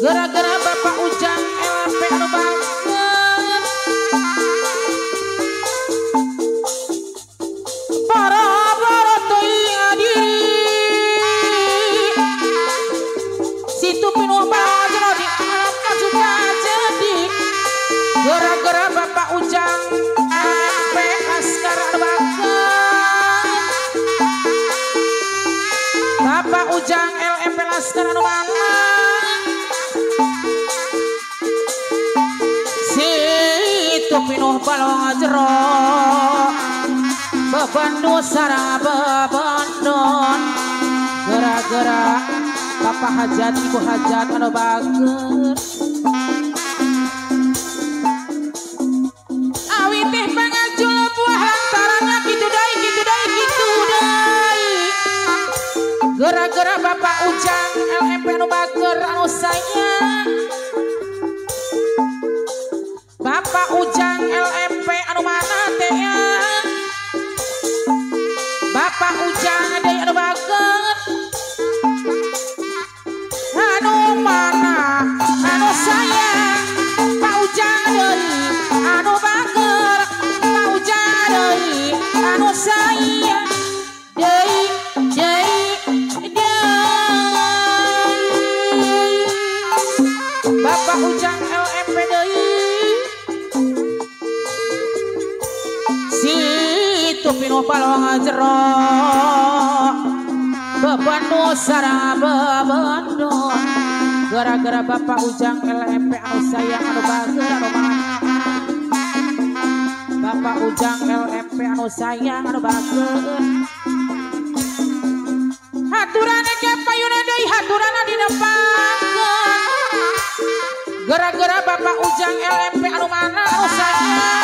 Gara-gara Bapak Ujang LP anu banget para teuing diri situ pinuh bajero di alam juga jadi gara-gara Bapak Ujang LP Laskar anu banget Bapak Ujang LP Laskar anu banget pinuh balong jero bebandung sarang bebandon gara-gara Bapak Hajat Ibu Hajat anu bager awi teh pangajul buah lantarannya gitu dai gara-gara Bapak Ujang LMP anu bager anu sayang Bapak Ujang LMP anu mana teh ya Bapak Ujang ada anu baget anu mana anu sayang Pak Ujang deui anu bager Pak Ujang deui anu sayang deui Bapak Ujang LMP deui pinuh balong jero bebandung sarang bebandung gara-gara Bapak Ujang LMP anu sayang anu bager anu mana Bapak Ujang LMP anu sayang anu bager haturana ge payuna deui haturana dina pangkeun gara-gara Bapak Ujang LMP anu mana anu sayang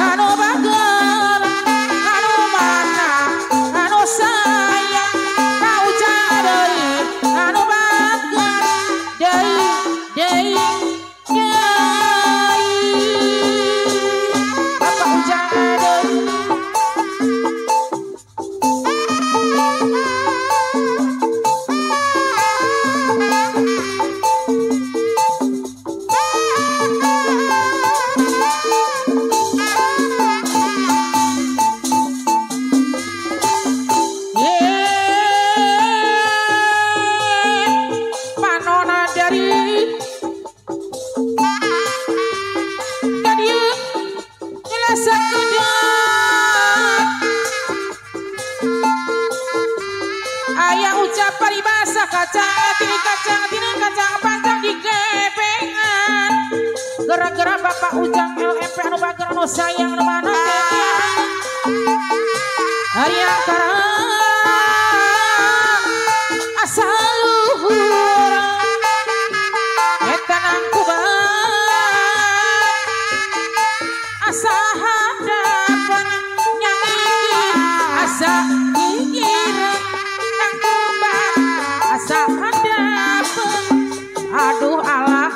anu bager anu mana anu sayang Pak Ujang deui anu bager deui Bapak Ujang deui aya ucap paribasa kacang tina kacang panjang di kepengan gara-gara Bapak Ujang LMP anu bager anu sayang anu mana aya karang asal luhur eta nangkuban asa hadapan nyanyi asa aduh Allah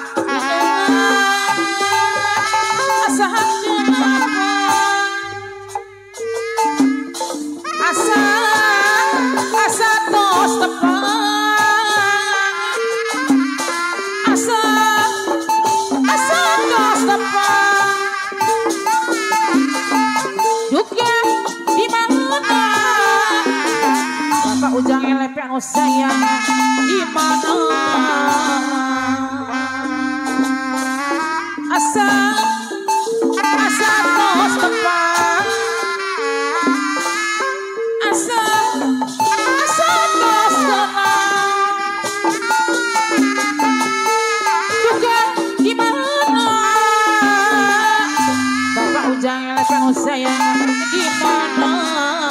asa tos tepang asa tos tepang juga di mana Bapak Ujang LP anu sayang di mana asa tos tepang asa tos tepang juga di mana Bapak Ujang LP anu sayang di mana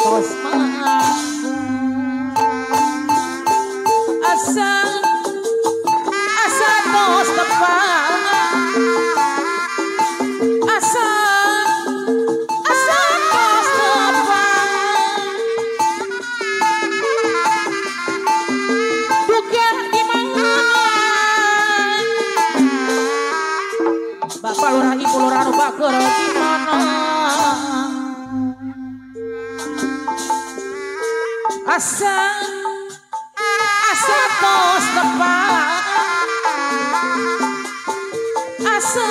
tos asa tos tepat asa tos tepat duka di mana Bapak Lurah Ibu Lurah anu bager di mana asa tos tepat asa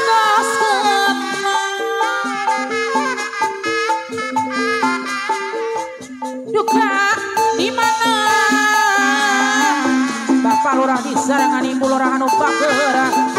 tos tepat duka di mana Bapak Lurah di sarangan Ibu Lurah anu bager